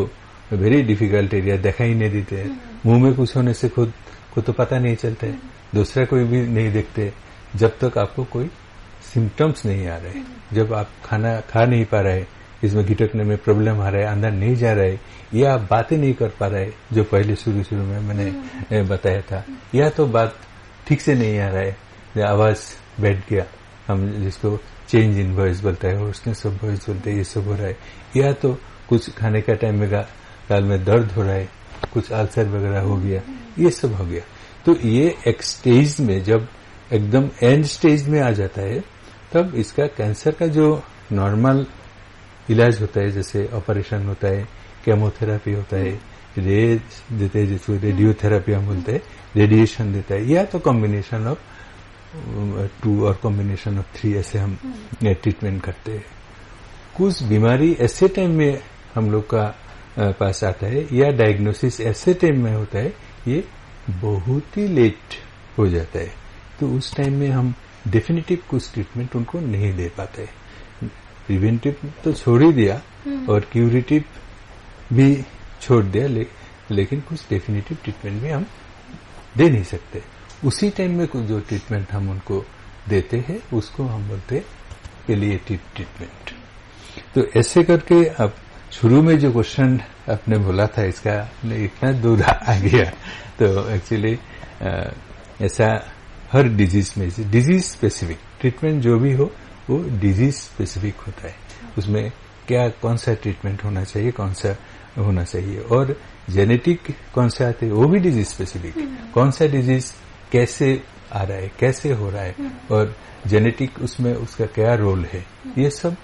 वेरी डिफिकल्ट एरिया, देखा ही नहीं देते हैं. मुंह में कुछ होने से खुद को तो पता नहीं चलता है, दूसरा कोई भी नहीं देखते जब तक आपको कोई सिम्टम्स नहीं आ रहे. जब आप खाना खा नहीं पा रहे, इसमें गिटकने में प्रॉब्लम आ रहा है, अंदर नहीं जा रहा है, या आप बातें नहीं कर पा रहे, जो पहले शुरू में मैंने बताया था, या तो बात ठीक से नहीं आ रहा है, आवाज बैठ गया, हम जिसको चेंज इन वॉइस बोलता है, होर्सनेस ऑफ वॉइस बोलते हैं, ये सब हो रहा है. या तो कुछ खाने का टाइम में गाल में दर्द हो रहा है, कुछ अल्सर वगैरह हो गया, ये सब हो गया. तो ये एक स्टेज में, जब एकदम एंड स्टेज में आ जाता है, तब इसका कैंसर का जो नॉर्मल इलाज होता है, जैसे ऑपरेशन होता है, केमोथेरापी होता है, रेज देते हैं जिसको रेडियोथेरापी हम बोलते हैं, रेडिएशन देता है, या तो कॉम्बिनेशन ऑफ 2 और कॉम्बिनेशन ऑफ 3 ऐसे हम ट्रीटमेंट करते हैं. कुछ बीमारी ऐसे टाइम में हम लोग का पास आता है, या डायग्नोसिस ऐसे टाइम में होता है, ये बहुत ही लेट हो जाता है. तो उस टाइम में हम डेफिनेटिव कुछ ट्रीटमेंट उनको नहीं दे पाते. प्रिवेंटिव तो छोड़ ही दिया और क्यूरेटिव भी छोड़ दिया, लेकिन कुछ डेफिनेटिव ट्रीटमेंट भी हम दे नहीं सकते. उसी टाइम में कुछ जो ट्रीटमेंट हम उनको देते हैं, उसको हम बोलते हैं पेलिएटिव ट्रीटमेंट. तो ऐसे करके अब शुरू में जो क्वेश्चन आपने बोला था, इसका इतना दूर आ गया. तो एक्चुअली ऐसा हर डिजीज में, डिजीज स्पेसिफिक ट्रीटमेंट जो भी हो वो डिजीज स्पेसिफिक होता है. उसमें क्या कौन सा ट्रीटमेंट होना चाहिए, कौन सा होना चाहिए, और जेनेटिक कौन से आते हैं वो भी डिजीज स्पेसिफिक, कौन सा डिजीज कैसे आ रहा है, कैसे हो रहा है, और जेनेटिक उसमें उसका क्या रोल है, ये सब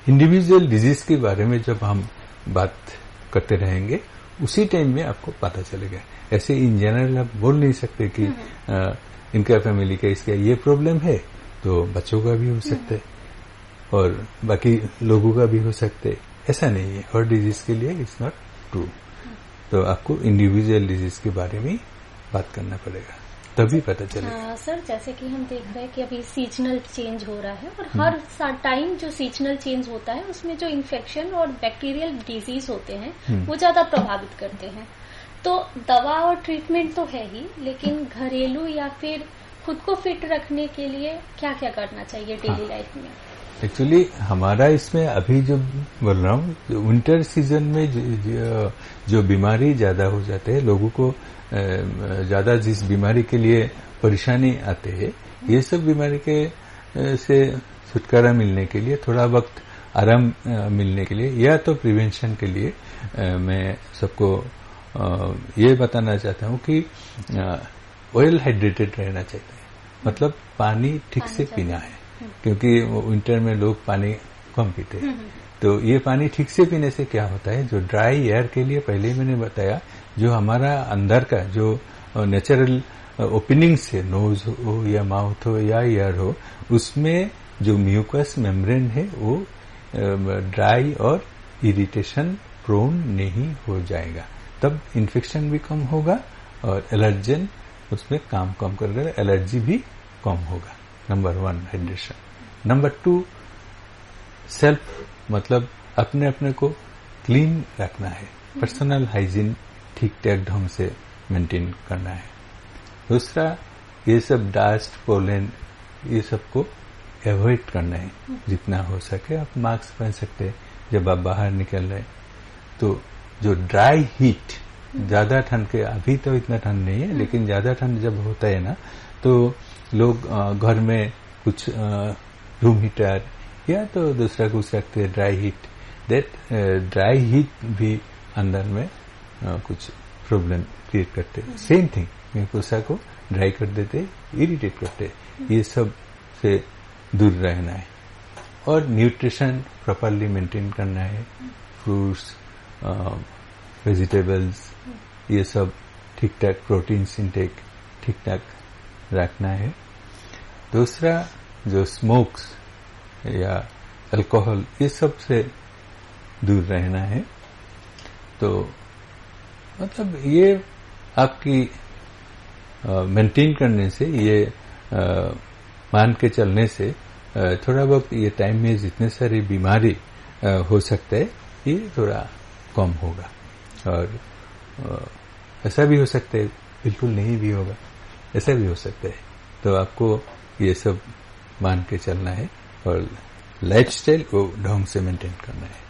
इंडिविजुअल डिजीज के बारे में जब हम बात करते रहेंगे उसी टाइम में आपको पता चलेगा। ऐसे इन जनरल आप बोल नहीं सकते कि इनका फैमिली का इसका ये प्रॉब्लम है तो बच्चों का भी हो सकता है और बाकी लोगों का भी हो सकता है, ऐसा नहीं है। हर डिजीज के लिए इट्स नॉट ट्रू। तो आपको इंडिविजुअल डिजीज के बारे में बात करना पड़ेगा, तभी पता चलेगा। सर जैसे कि हम देख रहे हैं कि अभी सीजनल चेंज हो रहा है और हर टाइम जो सीजनल चेंज होता है उसमें जो इन्फेक्शन और बैक्टीरियल डिजीज होते हैं वो ज्यादा प्रभावित करते हैं। तो दवा और ट्रीटमेंट तो है ही, लेकिन घरेलू या फिर खुद को फिट रखने के लिए क्या क्या करना चाहिए डेली लाइफ में? एक्चुअली हमारा इसमें अभी जो बोल रहा हूँ, विंटर सीजन में जो बीमारी ज्यादा हो जाते हैं, लोगों को ज्यादा जिस बीमारी के लिए परेशानी आते हैं, ये सब बीमारी के से छुटकारा मिलने के लिए, थोड़ा वक्त आराम मिलने के लिए, या तो प्रिवेंशन के लिए मैं सबको ये बताना चाहता हूँ कि ऑयल हाइड्रेटेड रहना चाहिए, मतलब पानी ठीक से पीना है, क्योंकि विंटर में लोग पानी कम पीते हैं। तो ये पानी ठीक से पीने से क्या होता है, जो ड्राई एयर के लिए पहले ही मैंने बताया, जो हमारा अंदर का जो नेचुरल ओपनिंग से, नोज हो या माउथ हो या ईयर हो, उसमें जो म्यूकस मेम्ब्रेन है वो ड्राई और इरिटेशन प्रोन नहीं हो जाएगा, तब इन्फेक्शन भी कम होगा और एलर्जन उसमें काम कम कर देगा, एलर्जी भी कम होगा। Number 1 hydration. नंबर 2 सेल्फ, मतलब अपने अपने को क्लीन रखना है, पर्सनल हाइजीन ठीक ठाक ढंग से मेंटेन करना है। दूसरा, ये सब डस्ट, पोलन, ये सबको एवॉइड करना है जितना हो सके। आप मास्क पहन सकते हैं जब आप बाहर निकल रहे हैं। तो जो ड्राई हीट, ज्यादा ठंड के, अभी तो इतना ठंड नहीं है, लेकिन ज्यादा ठंड जब होता है ना, तो लोग घर में कुछ रूम हीटर या तो दूसरा कुछ रखते हैं, dry heat. That dry heat भी अंदर में कुछ प्रॉब्लम क्रिएट करते हैं। सेम थिंग, म्यूकोसा को ड्राई कर देते, इरिटेट करते, ये सब से दूर रहना है। और न्यूट्रिशन प्रॉपरली मेंटेन करना है, फ्रूट्स, वेजिटेबल्स, ये सब ठीक ठाक, प्रोटीन इंटेक ठीक ठाक रखना है। दूसरा, जो स्मोक्स या अल्कोहल, ये सब से दूर रहना है। तो मतलब ये आपकी मेंटेन करने से, ये मान के चलने से थोड़ा वक्त ये टाइम में जितने सारी बीमारी हो सकता है ये थोड़ा कम होगा। और ऐसा भी हो सकता है बिल्कुल नहीं भी होगा, ऐसा भी हो सकता है। तो आपको ये सब मान के चलना है और लाइफस्टाइल को ढंग से मेंटेन करना है।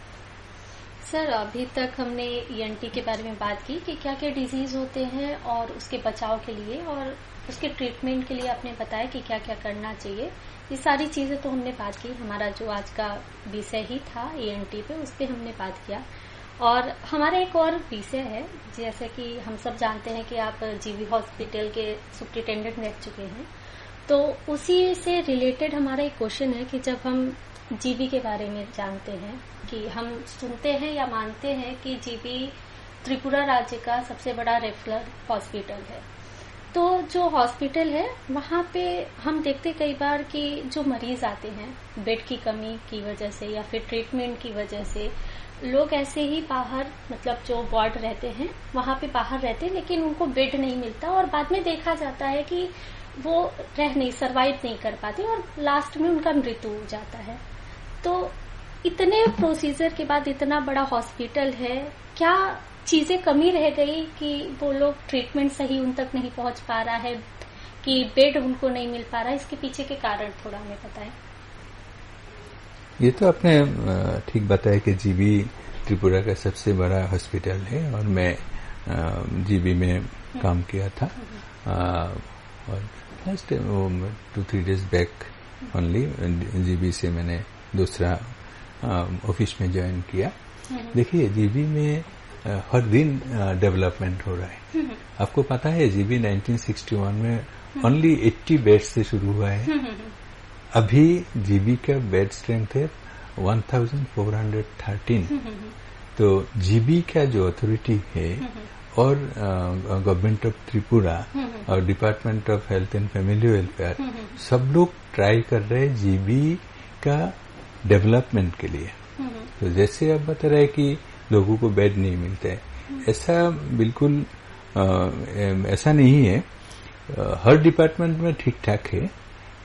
सर अभी तक हमने ईएनटी के बारे में बात की कि क्या क्या डिजीज होते हैं और उसके बचाव के लिए और उसके ट्रीटमेंट के लिए आपने बताया कि क्या क्या करना चाहिए। ये सारी चीजें तो हमने बात की, हमारा जो आज का विषय ही था ईएनटी पे, उस पर हमने बात किया। और हमारा एक और विषय है, जैसे कि हम सब जानते हैं कि आप जीबी हॉस्पिटल के सुप्रिंटेंडेंट रह चुके हैं, तो उसी से रिलेटेड हमारा एक क्वेश्चन है कि जब हम जीबी के बारे में जानते हैं कि हम सुनते हैं या मानते हैं कि जीबी त्रिपुरा राज्य का सबसे बड़ा रेफरल हॉस्पिटल है। तो जो हॉस्पिटल है वहाँ पे हम देखते कई बार कि जो मरीज आते हैं बेड की कमी की वजह से या फिर ट्रीटमेंट की वजह से, लोग ऐसे ही बाहर, मतलब जो वार्ड रहते हैं वहाँ पे बाहर रहते हैं, लेकिन उनको बेड नहीं मिलता और बाद में देखा जाता है कि वो सर्वाइव नहीं कर पाते और लास्ट में उनका मृत्यु हो जाता है। तो इतने प्रोसीजर के बाद इतना बड़ा हॉस्पिटल है, क्या चीजें कमी रह गई कि वो लोग ट्रीटमेंट सही उन तक नहीं पहुंच पा रहा है, कि बेड उनको नहीं मिल पा रहा है? इसके पीछे के कारण थोड़ा हमें बताएं। ये तो आपने ठीक बताया कि जीबी त्रिपुरा का सबसे बड़ा हॉस्पिटल है और मैं जीबी में काम किया था। और last 2-3 days back only GB से मैंने दूसरा ऑफिस में ज्वाइन किया। देखिए जीबी में हर दिन डेवलपमेंट हो रहा है। आपको पता है जीबी 1961 में ओनली 80 बेड्स से शुरू हुआ है। अभी जीबी का बेड स्ट्रेंथ है 1413। तो जीबी का जो अथॉरिटी है और गवर्नमेंट ऑफ त्रिपुरा और department of health and family welfare सब लोग ट्राई कर रहे हैं जीबी का डेवलपमेंट के लिए। तो जैसे आप बता रहे हैं कि लोगों को बेड नहीं मिलते हैं, ऐसा बिल्कुल ऐसा नहीं है। हर डिपार्टमेंट में ठीक ठाक है।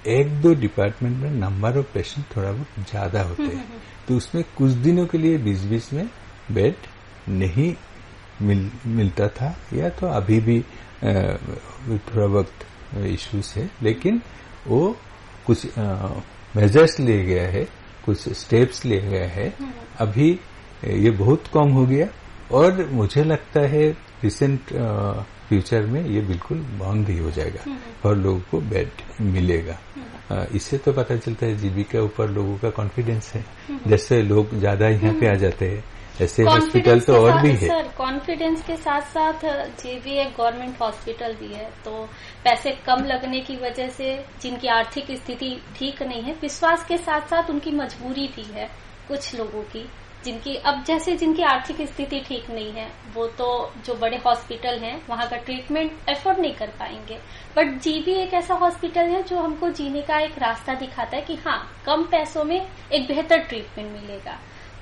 एक दो डिपार्टमेंट में नंबर ऑफ पेशेंट थोड़ा बहुत ज्यादा होते हैं, तो उसमें कुछ दिनों के लिए बीच में बेड नहीं मिलता था, या तो अभी भी थोड़ा वक्त इश्यूज है। लेकिन वो कुछ मेजर्स लिए गया है, कुछ स्टेप्स लिए गया है। अभी ये बहुत कम हो गया और मुझे लगता है रिसेंट फ्यूचर में ये बिल्कुल बंद ही हो जाएगा और लोगों को बेड मिलेगा। इससे तो पता चलता है जीबी के ऊपर लोगों का कॉन्फिडेंस है। जैसे लोग ज्यादा यहाँ पे आ जाते हैं, ऐसे हॉस्पिटल तो और भी है। सर कॉन्फिडेंस के साथ साथ जीबी एक गवर्नमेंट हॉस्पिटल भी है, तो पैसे कम लगने की वजह से जिनकी आर्थिक स्थिति ठीक नहीं है, विश्वास के साथ साथ उनकी मजबूरी भी है कुछ लोगों की, जिनकी आर्थिक स्थिति ठीक नहीं है, वो तो जो बड़े हॉस्पिटल हैं वहां का ट्रीटमेंट एफोर्ड नहीं कर पाएंगे। बट जीबी एक ऐसा हॉस्पिटल है जो हमको जीने का एक रास्ता दिखाता है कि हाँ, कम पैसों में एक बेहतर ट्रीटमेंट मिलेगा।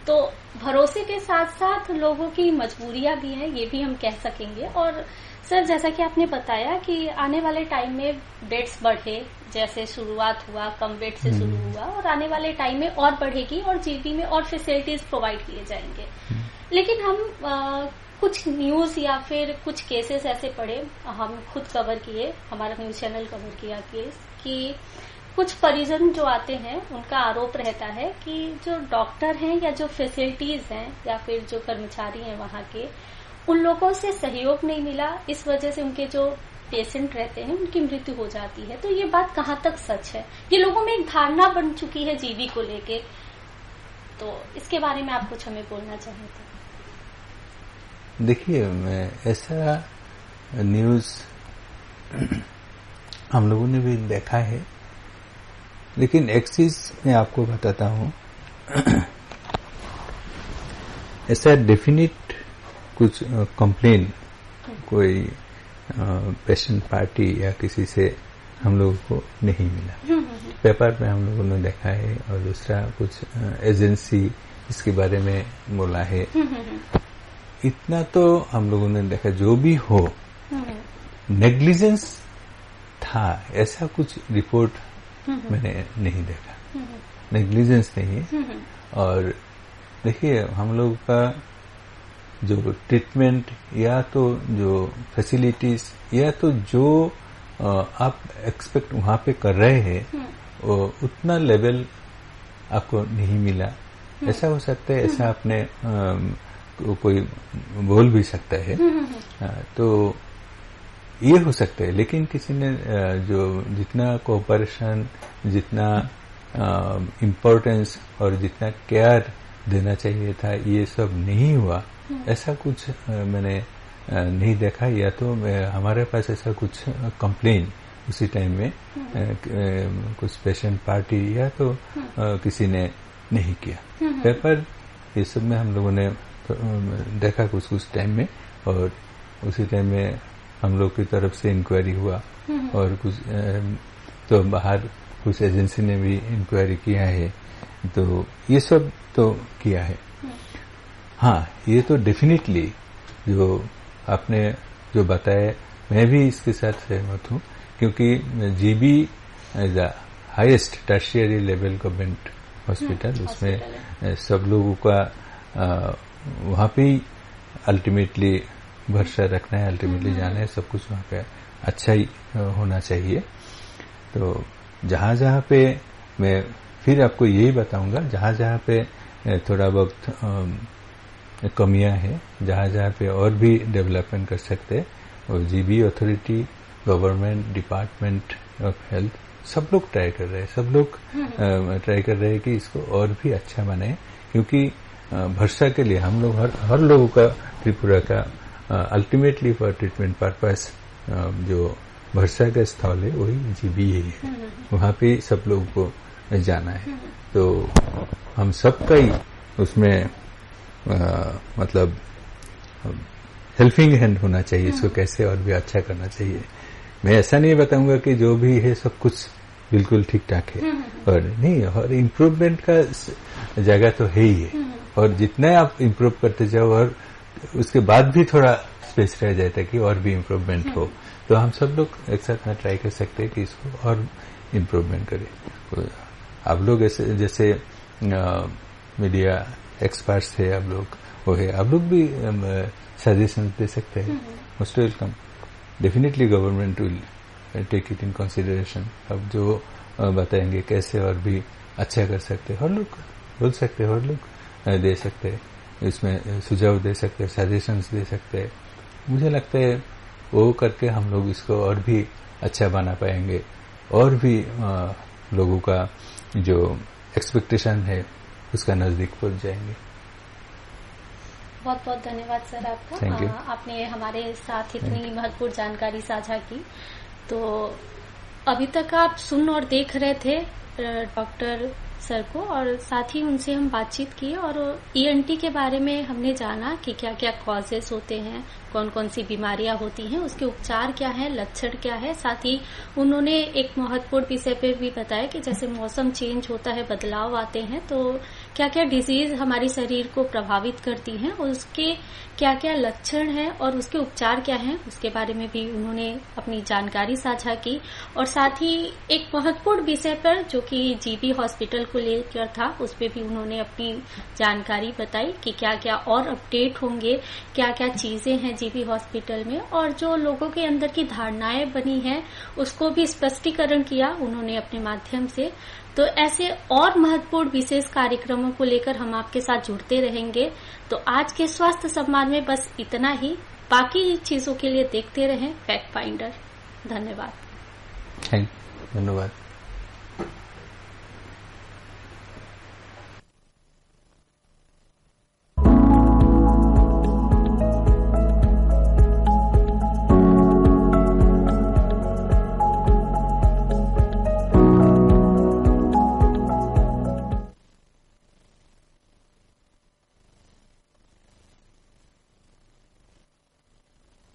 तो भरोसे के साथ साथ लोगों की मजबूरियां भी हैं, ये भी हम कह सकेंगे। और सर जैसा कि आपने बताया कि आने वाले टाइम में बेड्स बढ़े, जैसे शुरुआत हुआ कम बेड से शुरू हुआ, और आने वाले टाइम में और बढ़ेगी और जीबी में और फैसिलिटीज प्रोवाइड किए जाएंगे। लेकिन हम कुछ न्यूज या फिर कुछ केसेस ऐसे पढ़े, हम खुद कवर किए, हमारा न्यूज चैनल कवर किया केस, कि कुछ परिजन जो आते हैं उनका आरोप रहता है कि जो डॉक्टर हैं या जो फैसिलिटीज हैं या फिर जो कर्मचारी हैं वहां के, उन लोगों से सहयोग नहीं मिला, इस वजह से उनके जो पेशेंट रहते हैं उनकी मृत्यु हो जाती है। तो ये बात कहाँ तक सच है? ये लोगों में एक धारणा बन चुकी है जीबी को लेके, तो इसके बारे में आप कुछ हमें बोलना चाहें तो। देखिए, मैं ऐसा न्यूज हम लोगों ने भी देखा है, लेकिन एक चीज मैं आपको बताता हूं। ऐसा डेफिनिट कुछ कंप्लेन कोई पेशेंट पार्टी या किसी से हम लोगों को नहीं मिला। पेपर में हम लोगों ने देखा है, और दूसरा कुछ एजेंसी इसके बारे में बोला है। इतना तो हम लोगों ने देखा। जो भी हो, नेग्लिजेंस था ऐसा कुछ रिपोर्ट मैंने नहीं देखा। नेग्लिजेंस नहीं है। और देखिए, हम लोग का जो ट्रीटमेंट या तो जो फैसिलिटीज या तो जो आप एक्सपेक्ट वहां पे कर रहे हैं, उतना लेवल आपको नहीं मिला। ऐसा हो सकता है, ऐसा आपने कोई बोल भी सकता है। तो ये हो सकता है, लेकिन किसी ने जो जितना कोऑपरेशन, जितना इम्पोर्टेंस और जितना केयर देना चाहिए था, ये सब नहीं हुआ। ऐसा कुछ मैंने नहीं देखा, या तो हमारे पास ऐसा कुछ कंप्लेन उसी टाइम में कुछ पेशेंट पार्टी या तो किसी ने नहीं किया। पेपर ये सब में हम लोगों ने देखा कुछ टाइम में, और उसी टाइम में हम लोग की तरफ से इंक्वायरी हुआ, और कुछ तो बाहर कुछ एजेंसी ने भी इंक्वायरी किया है। तो ये सब तो किया है। हाँ, ये तो डेफिनेटली जो आपने जो बताया, मैं भी इसके साथ सहमत हूँ, क्योंकि GB as a highest tertiary level government hospital, उसमें सब लोगों का वहाँ पे ही अल्टीमेटली भरोसा रखना है, अल्टीमेटली जाना है, सब कुछ वहाँ पे अच्छा ही होना चाहिए। तो जहाँ पे मैं फिर आपको यही बताऊंगा, जहाँ पे थोड़ा बहुत कमियां हैं, जहाँ पे और भी डेवलपमेंट कर सकते हैं, और GB authority, government, department of health, सब लोग ट्राई कर रहे हैं। सब लोग ट्राई कर रहे हैं कि इसको और भी अच्छा बनाए, क्योंकि भरसा के लिए हम लोग हर लोगों का त्रिपुरा का अल्टीमेटली फॉर ट्रीटमेंट पर्पस जो भरसा का स्थल है वही जीबी है, वहां पे सब लोगों को जाना है। तो हम सबका ही उसमें मतलब हेल्पिंग हैंड होना चाहिए, इसको कैसे और भी अच्छा करना चाहिए। मैं ऐसा नहीं बताऊंगा कि जो भी है सब कुछ बिल्कुल ठीक ठाक है, और नहीं, और इम्प्रूवमेंट का जगह तो है ही है, और जितना आप इम्प्रूव करते जाओ और उसके बाद भी थोड़ा स्पेस रह जाता है कि और भी इम्प्रूवमेंट हो, तो हम सब लोग एक साथ में ट्राई कर सकते हैं कि इसको और इम्प्रूवमेंट करें। आप लोग ऐसे जैसे मीडिया एक्सपर्ट्स थे, आप लोग वो है, आप लोग भी सजेशन दे सकते हैं, most welcome. Definitely government will take it in consideration. अब जो बताएंगे कैसे और भी अच्छा कर सकते हैं, हर लोग बोल सकते हैं, हर लोग दे सकते हैं, इसमें सुझाव दे सकते हैं, सजेशंस दे सकते हैं। मुझे लगता है वो करके हम लोग इसको और भी अच्छा बना पाएंगे, और भी लोगों का जो एक्सपेक्टेशन है उसका नजदीक पहुंच जाएंगे। बहुत बहुत धन्यवाद सर आपका। आपने हमारे साथ इतनी महत्वपूर्ण जानकारी साझा की। तो अभी तक आप सुन और देख रहे थे डॉक्टर सर को, और साथ ही उनसे हम बातचीत की और ईएनटी के बारे में हमने जाना कि क्या क्या कॉजेस होते हैं, कौन कौन सी बीमारियां होती हैं, उसके उपचार क्या है, लक्षण क्या है। साथ ही उन्होंने एक महत्वपूर्ण विषय पे भी बताया कि जैसे मौसम चेंज होता है, बदलाव आते हैं, तो क्या क्या डिजीज हमारे शरीर को प्रभावित करती हैं और उसके क्या क्या लक्षण हैं और उसके उपचार क्या हैं, उसके बारे में भी उन्होंने अपनी जानकारी साझा की। और साथ ही एक महत्वपूर्ण विषय पर जो कि जीबी हॉस्पिटल को लेकर था, उस पर भी उन्होंने अपनी जानकारी बताई कि क्या क्या और अपडेट होंगे, क्या क्या चीजें हैं जीबी हॉस्पिटल में, और जो लोगों के अंदर की धारणाएं बनी हैं उसको भी स्पष्टीकरण किया उन्होंने अपने माध्यम से। तो ऐसे और महत्वपूर्ण विशेष कार्यक्रमों को लेकर हम आपके साथ जुड़ते रहेंगे। तो आज के स्वास्थ्य संवाद में बस इतना ही। बाकी चीजों के लिए देखते रहें फैक्ट फाइंडर। धन्यवाद। धन्यवाद।